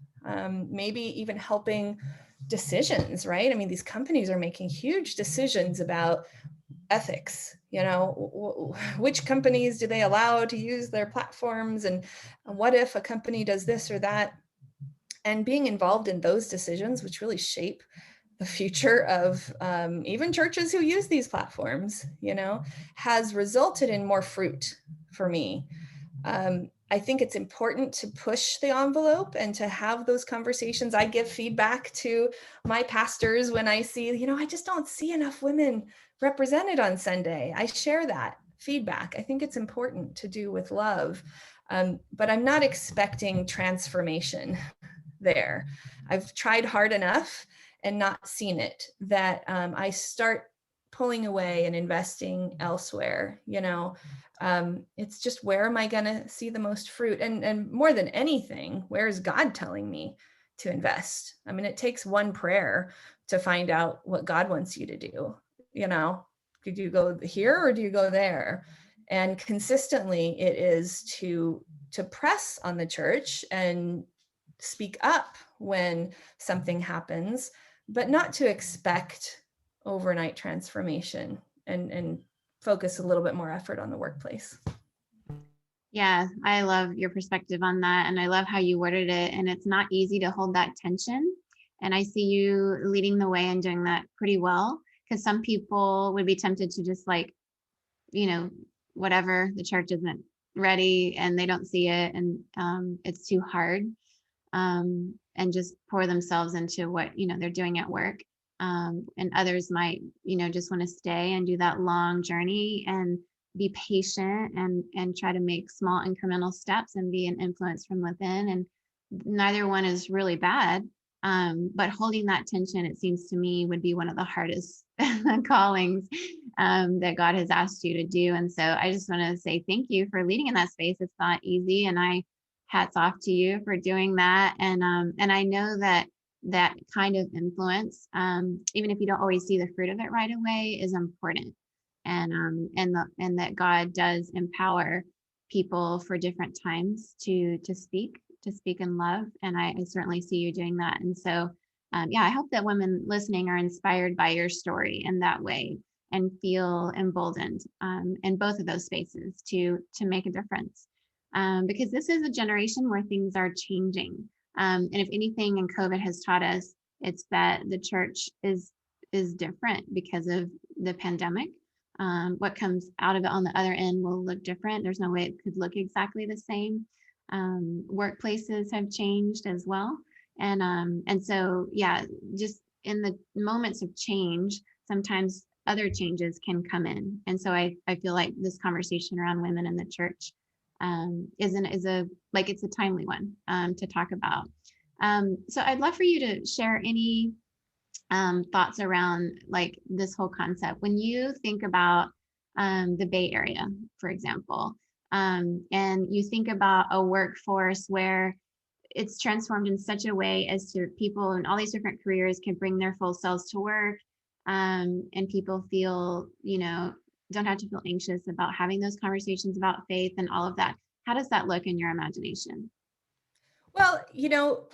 maybe even helping decisions, right? I mean, these companies are making huge decisions about ethics. Which companies do they allow to use their platforms, and what if a company does this or that? And being involved in those decisions, which really shape the future of even churches who use these platforms, has resulted in more fruit for me. I think it's important to push the envelope and to have those conversations. I give feedback to my pastors when I see, I just don't see enough women represented on Sunday. I share that feedback. I think it's important to do with love, but I'm not expecting transformation there. I've tried hard enough and not seen it, that I start pulling away and investing elsewhere. It's just, where am I going to see the most fruit? And more than anything, where is God telling me to invest? I mean, it takes one prayer to find out what God wants you to do. Do you go here or do you go there? And consistently, it is to press on the church and speak up when something happens, but not to expect overnight transformation and focus a little bit more effort on the workplace. Yeah, I love your perspective on that. And I love how you worded it. And it's not easy to hold that tension. And I see you leading the way and doing that pretty well. Because some people would be tempted to just like, whatever, the church isn't ready and they don't see it and it's too hard, and just pour themselves into what, they're doing at work. And others might, just want to stay and do that long journey and be patient and try to make small incremental steps and be an influence from within. And neither one is really bad. But holding that tension, it seems to me, would be one of the hardest callings that God has asked you to do. And so I just want to say thank you for leading in that space. It's not easy. And hats off to you for doing that. And I know that kind of influence, even if you don't always see the fruit of it right away, is important. And that God does empower people for different times to speak in love. And I certainly see you doing that. And so, I hope that women listening are inspired by your story in that way and feel emboldened in both of those spaces to make a difference. Because this is a generation where things are changing. And if anything, and COVID has taught us, it's that the church is different because of the pandemic. What comes out of it on the other end will look different. There's no way it could look exactly the same. Workplaces have changed as well. And so, just in the moments of change, sometimes other changes can come in. And so I feel like this conversation around women in the church it's a timely one to talk about. So I'd love for you to share any thoughts around like this whole concept. When you think about the Bay Area, for example, and you think about a workforce where it's transformed in such a way as to people in all these different careers can bring their full selves to work, and people feel, don't have to feel anxious about having those conversations about faith and all of that. How does that look in your imagination? Well,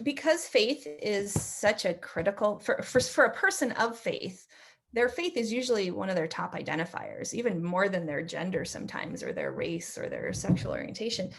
because faith is such a critical for a person of faith, their faith is usually one of their top identifiers, even more than their gender sometimes, or their race, or their sexual orientation.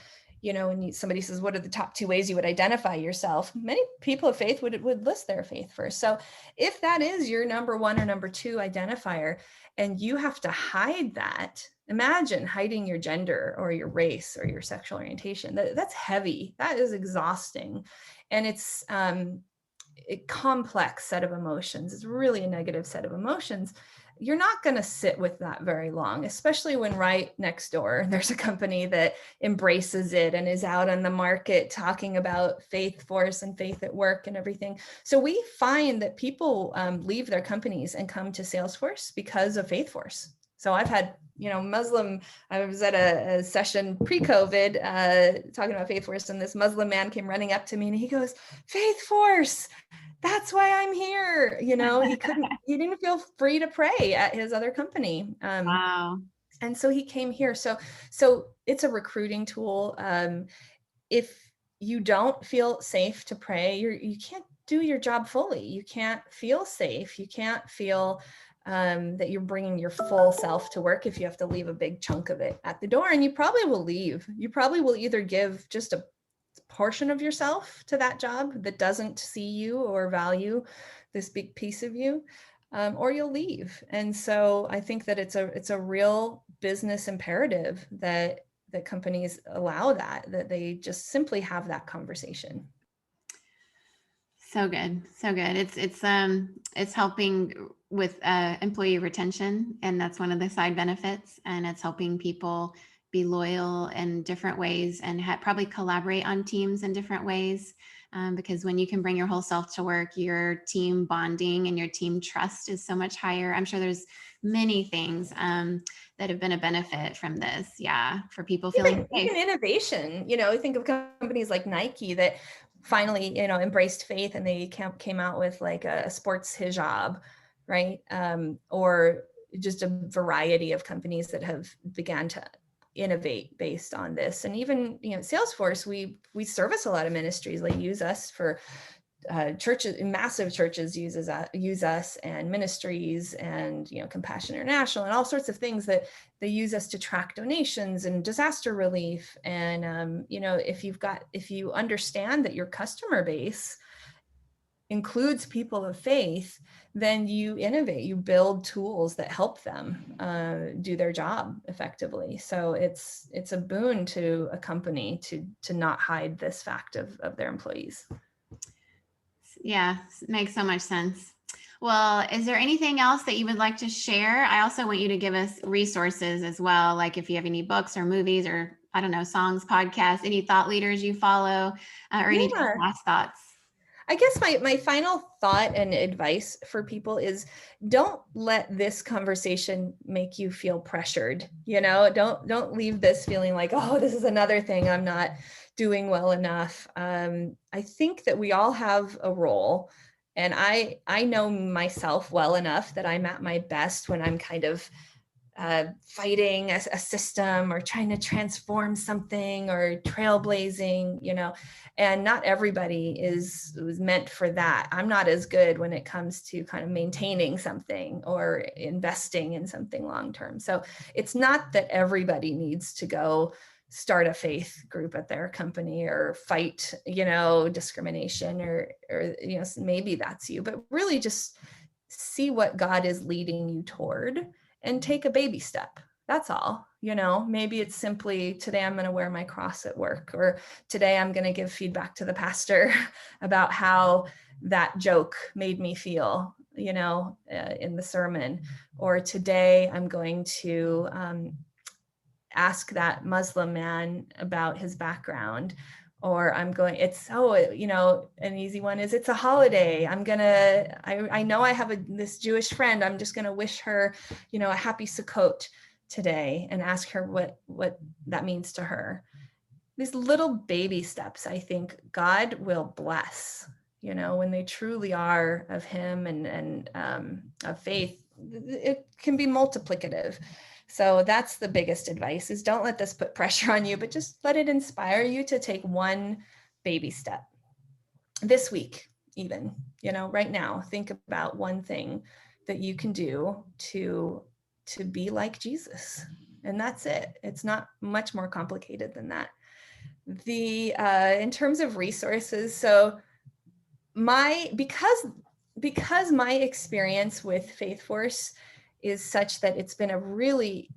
When somebody says, what are the top 2 ways you would identify yourself? Many people of faith would list their faith first. So if that is your number 1 or number 2 identifier, and you have to hide that, imagine hiding your gender or your race or your sexual orientation. That's heavy. That is exhausting. And it's a complex set of emotions. It's really a negative set of emotions. You're not going to sit with that very long, especially when right next door there's a company that embraces it and is out on the market talking about Faithforce and faith at work and everything. So we find that people leave their companies and come to Salesforce because of Faithforce. So I've had, Muslim, I was at a session pre-COVID talking about Faithforce, and this Muslim man came running up to me and he goes, Faithforce, that's why I'm here. He didn't feel free to pray at his other company. Wow. And so he came here. So it's a recruiting tool. If you don't feel safe to pray, you can't do your job fully. You can't feel safe. You can't feel that you're bringing your full self to work if you have to leave a big chunk of it at the door. And you probably will leave. You probably will either give just a portion of yourself to that job that doesn't see you or value this big piece of you, or you'll leave. And so I think that it's a real business imperative that companies allow that they just simply have that conversation. So good. It's helping with employee retention, and that's one of the side benefits. And it's helping people be loyal in different ways and probably collaborate on teams in different ways. Because when you can bring your whole self to work, your team bonding and your team trust is so much higher. I'm sure there's many things that have been a benefit from this. Yeah, for people feeling safe. Even innovation. I think of companies like Nike that finally, embraced faith, and they came out with like a sports hijab, right? Or just a variety of companies that have began to innovate based on this. And even, Salesforce, we service a lot of ministries. They use us for churches, massive churches use us, and ministries, and Compassion International, and all sorts of things that they use us to track donations and disaster relief. And if you understand that your customer base includes people of faith, then you innovate, you build tools that help them do their job effectively. So it's a boon to a company to not hide this fact of their employees. Yeah, makes so much sense. Well, is there anything else that you would like to share? I also want you to give us resources as well, like if you have any books or movies or, I don't know, songs, podcasts, any thought leaders you follow, or any last thoughts. I guess my final thought and advice for people is, don't let this conversation make you feel pressured. Don't leave this feeling like, oh, this is another thing I'm not doing well enough. I think that we all have a role, and I know myself well enough that I'm at my best when I'm kind of fighting a system or trying to transform something or trailblazing, and not everybody is meant for that. I'm not as good when it comes to kind of maintaining something or investing in something long-term. So it's not that everybody needs to go start a faith group at their company or fight, discrimination or maybe that's you, but really just see what God is leading you toward and take a baby step. That's all. Maybe it's simply, today I'm going to wear my cross at work, or today I'm going to give feedback to the pastor about how that joke made me feel, in the sermon, or today I'm going to ask that Muslim man about his background, or an easy one is, it's a holiday. I know I have this Jewish friend. I'm just going to wish her, a happy Sukkot today and ask her what that means to her. These little baby steps, I think God will bless, when they truly are of him and of faith. It can be multiplicative. So that's the biggest advice, is don't let this put pressure on you, but just let it inspire you to take one baby step this week, even, right now. Think about one thing that you can do to be like Jesus. And that's it. It's not much more complicated than that. In terms of resources, so because my experience with Faithforce is such that it's been a really,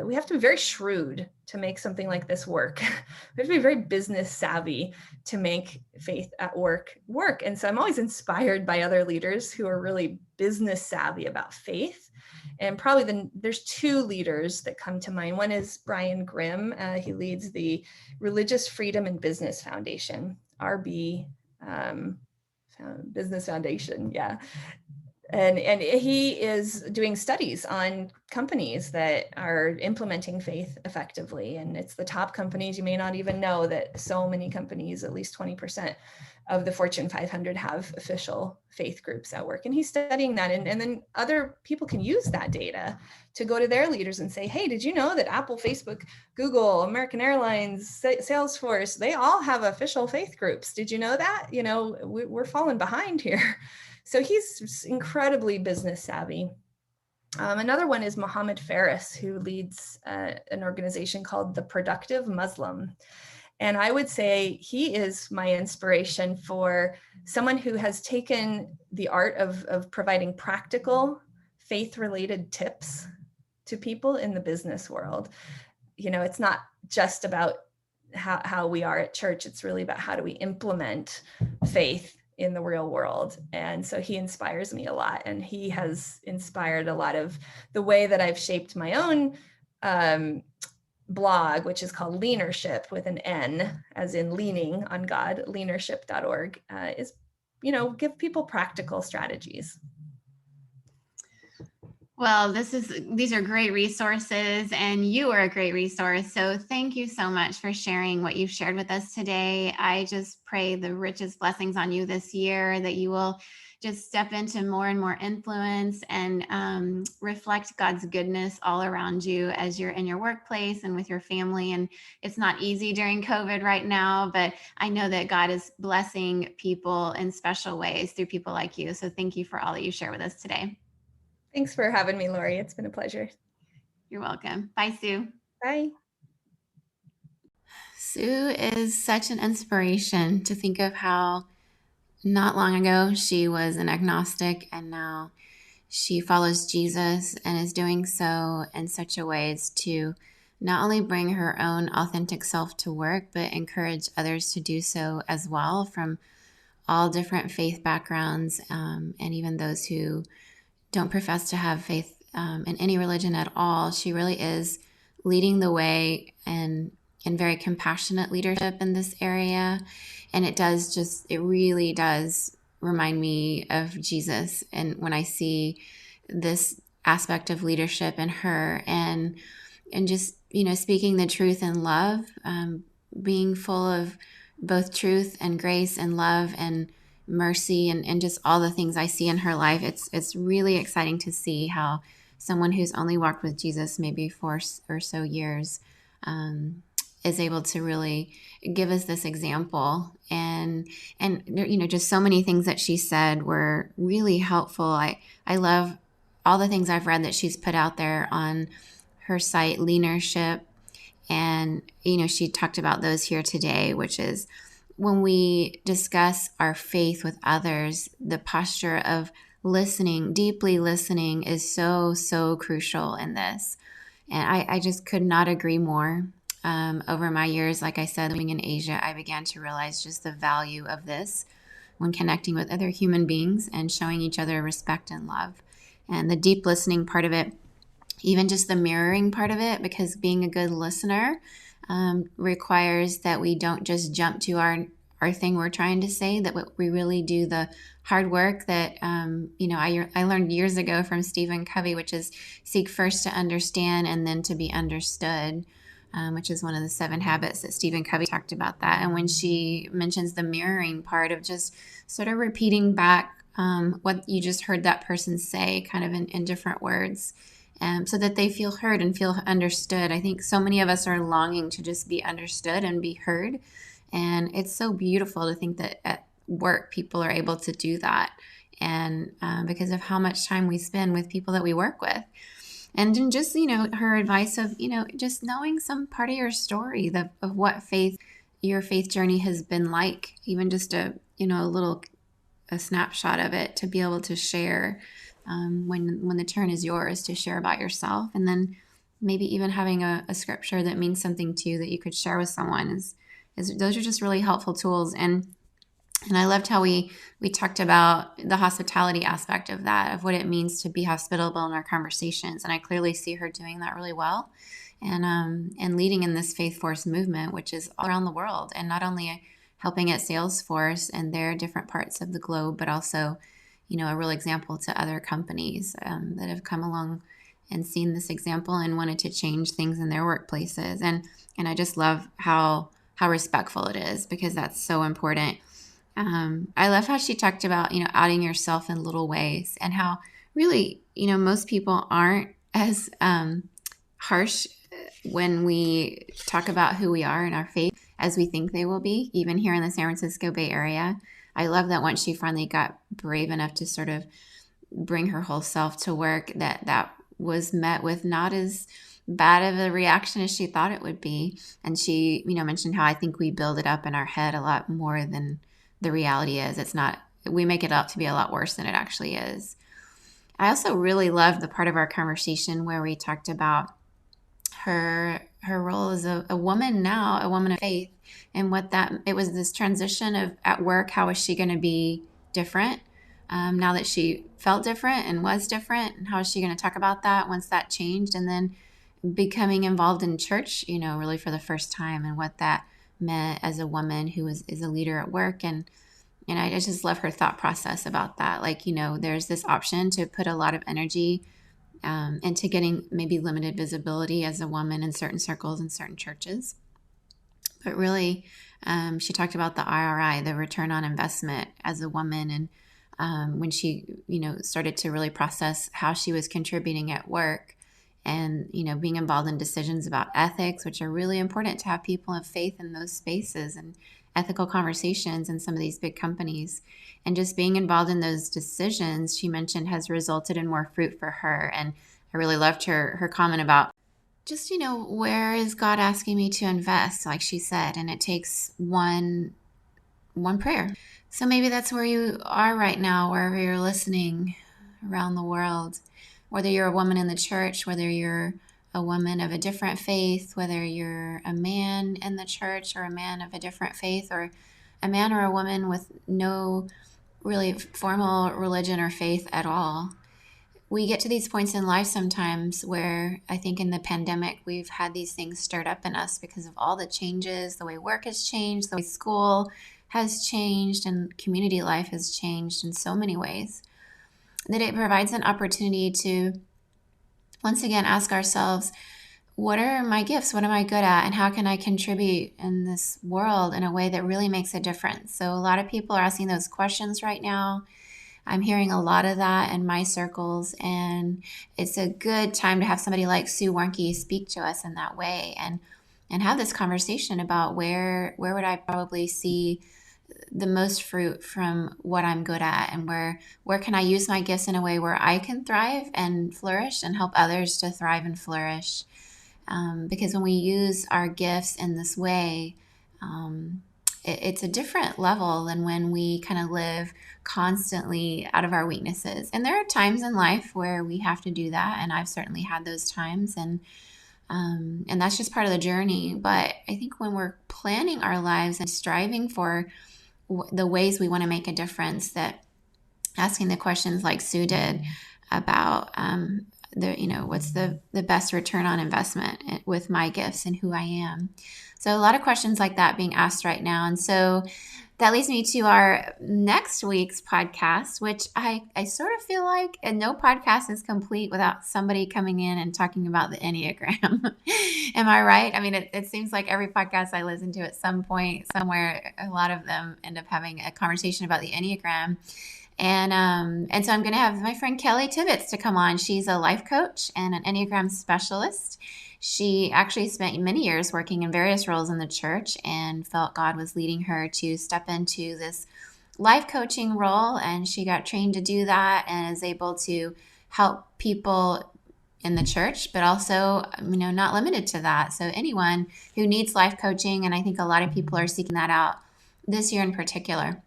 we have to be very shrewd to make something like this work. We have to be very business savvy to make faith at work. And so I'm always inspired by other leaders who are really business savvy about faith. And probably there's two leaders that come to mind. One is Brian Grimm. He leads the Religious Freedom and Business Foundation, RB Business Foundation. Yeah. And he is doing studies on companies that are implementing faith effectively. And it's the top companies. You may not even know that so many companies, at least 20% of the Fortune 500, have official faith groups at work. And he's studying that. And then other people can use that data to go to their leaders and say, hey, did you know that Apple, Facebook, Google, American Airlines, Salesforce, they all have official faith groups? Did you know that? We're falling behind here. So he's incredibly business savvy. Another one is Mohammed Faris, who leads an organization called The Productive Muslim. And I would say he is my inspiration for someone who has taken the art of providing practical faith-related tips to people in the business world. It's not just about how we are at church. It's really about how do we implement faith in the real world. And so he inspires me a lot, and he has inspired a lot of the way that I've shaped my own blog, which is called Leanership, with an N, as in leaning on God. Leanership.org is, give people practical strategies. Well, these are great resources, and you are a great resource. So thank you so much for sharing what you've shared with us today. I just pray the richest blessings on you this year, that you will just step into more and more influence and reflect God's goodness all around you as you're in your workplace and with your family. And it's not easy during COVID right now, but I know that God is blessing people in special ways through people like you. So thank you for all that you share with us today. Thanks for having me, Lori. It's been a pleasure. You're welcome. Bye, Sue. Bye. Sue is such an inspiration to think of how not long ago she was an agnostic, and now she follows Jesus and is doing so in such a way as to not only bring her own authentic self to work, but encourage others to do so as well, from all different faith backgrounds, and even those who don't profess to have faith in any religion at all. She really is leading the way and very compassionate leadership in this area. And it really does remind me of Jesus. And when I see this aspect of leadership in her and just, speaking the truth in love, being full of both truth and grace and love and mercy and just all the things I see in her life, it's really exciting to see how someone who's only walked with Jesus maybe 4 or so years is able to really give us this example. And just so many things that she said were really helpful. I love all the things I've read that she's put out there on her site, Leadership. And, she talked about those here today, which is when we discuss our faith with others, the posture of listening, deeply listening, is so, so crucial in this. And I just could not agree more. Over my years, like I said, living in Asia, I began to realize just the value of this when connecting with other human beings and showing each other respect and love. And the deep listening part of it, even just the mirroring part of it, because being a good listener requires that we don't just jump to our thing we're trying to say, that we really do the hard work that, I learned years ago from Stephen Covey, which is seek first to understand and then to be understood, which is one of the 7 habits that Stephen Covey talked about that. And when she mentions the mirroring part of just sort of repeating back what you just heard that person say kind of in different words, so that they feel heard and feel understood. I think so many of us are longing to just be understood and be heard. And it's so beautiful to think that at work, people are able to do that. And because of how much time we spend with people that we work with. And then just, her advice of, just knowing some part of your story of what your faith journey has been like, even just a snapshot of it to be able to share when the turn is yours to share about yourself. And then maybe even having a scripture that means something to you that you could share with someone is those are just really helpful tools. And I loved how we talked about the hospitality aspect of that, of what it means to be hospitable in our conversations. And I clearly see her doing that really well and leading in this Faithforce movement, which is all around the world, and not only helping at Salesforce and their different parts of the globe, but also, a real example to other companies that have come along and seen this example and wanted to change things in their workplaces. And I just love how respectful it is, because that's so important. I love how she talked about, outing yourself in little ways, and how really, most people aren't as harsh when we talk about who we are in our faith as we think they will be, even here in the San Francisco Bay Area. I love that once she finally got brave enough to sort of bring her whole self to work, that was met with not as bad of a reaction as she thought it would be. And she, mentioned how I think we build it up in our head a lot more than the reality is. It's not, we make it out to be a lot worse than it actually is. I also really loved the part of our conversation where we talked about her role as a woman now, a woman of faith, and it was this transition of at work, how is she going to be different now that she felt different and was different, and how is she going to talk about that once that changed, and then becoming involved in church, really for the first time, and what that meant as a woman who is a leader at work. And I just love her thought process about that. Like, there's this option to put a lot of energy into getting maybe limited visibility as a woman in certain circles in certain churches. But really, she talked about the ROI, the return on investment as a woman, and when she, started to really process how she was contributing at work and, being involved in decisions about ethics, which are really important to have people of faith in those spaces and ethical conversations in some of these big companies. And just being involved in those decisions, she mentioned, has resulted in more fruit for her. And I really loved her comment about just, where is God asking me to invest, like she said, and it takes one prayer. So maybe that's where you are right now, wherever you're listening around the world, whether you're a woman in the church, whether you're a woman of a different faith, whether you're a man in the church or a man of a different faith, or a man or a woman with no really formal religion or faith at all. We get to these points in life sometimes where I think in the pandemic, we've had these things stirred up in us because of all the changes, the way work has changed, the way school has changed, and community life has changed in so many ways, that it provides an opportunity to once again ask ourselves, what are my gifts? What am I good at? And how can I contribute in this world in a way that really makes a difference? So a lot of people are asking those questions right now. I'm hearing a lot of that in my circles, and it's a good time to have somebody like Sue Warnke speak to us in that way and have this conversation about where would I probably see the most fruit from what I'm good at, and where can I use my gifts in a way where I can thrive and flourish and help others to thrive and flourish. Because when we use our gifts in this way, it's a different level than when we kind of live constantly out of our weaknesses. And there are times in life where we have to do that, and I've certainly had those times, and that's just part of the journey. But I think when we're planning our lives and striving for the ways we want to make a difference, that asking the questions like Sue did about what's the best return on investment with my gifts and who I am. So a lot of questions like that being asked right now. And so that leads me to our next week's podcast, which I sort of feel like, and no podcast is complete without somebody coming in and talking about the Enneagram. Am I right? I mean, it seems like every podcast I listen to at some point, somewhere, a lot of them end up having a conversation about the Enneagram. And so I'm going to have my friend Kelly Tibbetts to come on. She's a life coach and an Enneagram specialist. She actually spent many years working in various roles in the church and felt God was leading her to step into this life coaching role. And she got trained to do that and is able to help people in the church, but also, not limited to that. So anyone who needs life coaching, and I think a lot of people are seeking that out this year in particular,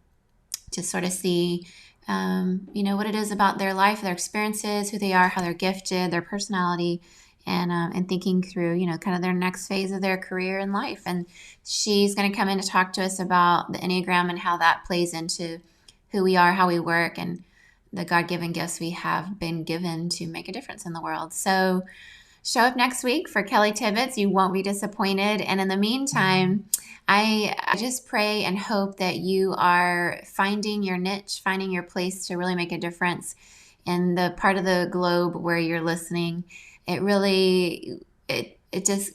to sort of see what it is about their life, their experiences, who they are, how they're gifted, their personality, and thinking through, kind of their next phase of their career in life. And she's going to come in to talk to us about the Enneagram and how that plays into who we are, how we work, and the God-given gifts we have been given to make a difference in the world. So show up next week for Kelly Tibbetts. You won't be disappointed. And in the meantime, I just pray and hope that you are finding your niche, finding your place to really make a difference in the part of the globe where you're listening. It really, it just,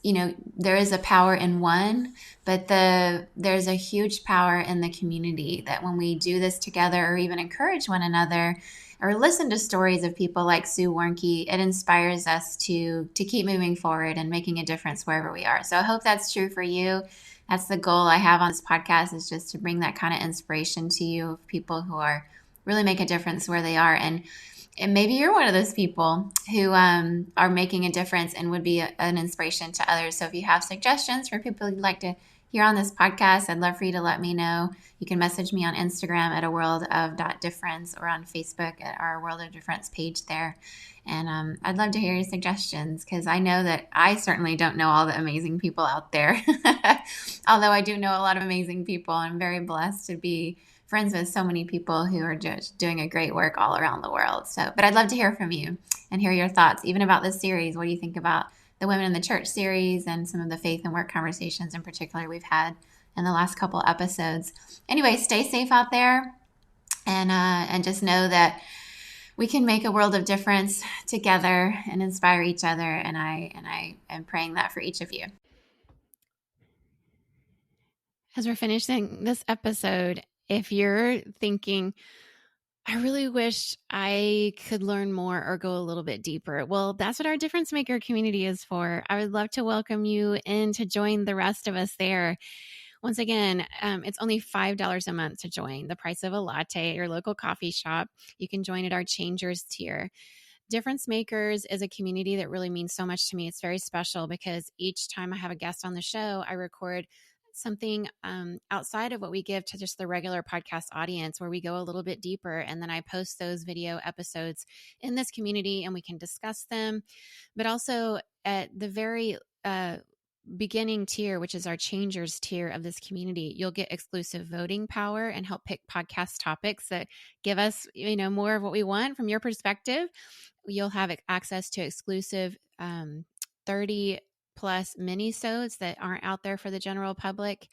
there is a power in one, but there's a huge power in the community, that when we do this together or even encourage one another or listen to stories of people like Sue Warnke, it inspires us to keep moving forward and making a difference wherever we are. So I hope that's true for you. That's the goal I have on this podcast, is just to bring that kind of inspiration to you, of people who are really make a difference where they are. And maybe you're one of those people who are making a difference and would be an inspiration to others. So if you have suggestions for people you'd like to hear on this podcast, I'd love for you to let me know. You can message me on Instagram at aworldof.difference, or on Facebook at our World of Difference page there. And I'd love to hear your suggestions, because I know that I certainly don't know all the amazing people out there. Although I do know a lot of amazing people. I'm very blessed to be friends with so many people who are just doing a great work all around the world. But I'd love to hear from you and hear your thoughts, even about this series. What do you think about the Women in the Church series and some of the faith and work conversations in particular we've had in the last couple episodes? Anyway, stay safe out there, and just know that we can make a world of difference together and inspire each other. And I am praying that for each of you. As we're finishing this episode, if you're thinking, I really wish I could learn more or go a little bit deeper. Well, that's what our Difference Maker community is for. I would love to welcome you in to join the rest of us there. Once again, it's only $5 a month to join, the price of a latte at your local coffee shop. You can join at our Changers tier. Difference Makers is a community that really means so much to me. It's very special because each time I have a guest on the show, I record something outside of what we give to just the regular podcast audience, where we go a little bit deeper. And then I post those video episodes in this community and we can discuss them. But also at the very beginning tier, which is our Changers tier of this community, you'll get exclusive voting power and help pick podcast topics that give us, more of what we want from your perspective. You'll have access to exclusive 30 plus mini-sodes that aren't out there for the general public.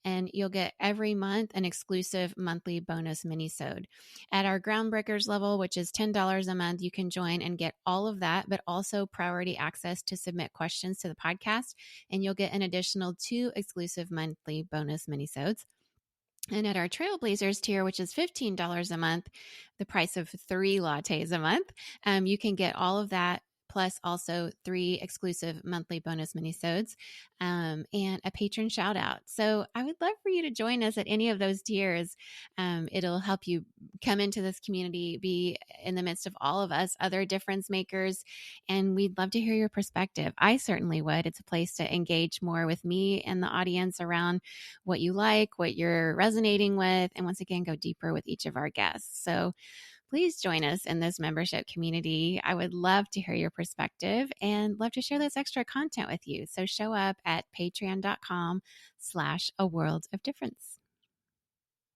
And you'll get every month an exclusive monthly bonus mini-sode. At our Groundbreakers level, which is $10 a month, you can join and get all of that, but also priority access to submit questions to the podcast. And you'll get an additional 2 exclusive monthly bonus mini-sodes. And at our Trailblazers tier, which is $15 a month, the price of 3 lattes a month, you can get all of that, plus also 3 exclusive monthly bonus minisodes, and a patron shout out. So I would love for you to join us at any of those tiers. It'll help you come into this community, be in the midst of all of us, other difference makers, and we'd love to hear your perspective. I certainly would. It's a place to engage more with me and the audience around what you like, what you're resonating with, and once again, go deeper with each of our guests. So please join us in this membership community. I would love to hear your perspective and love to share this extra content with you. So show up at patreon.com/a world of difference.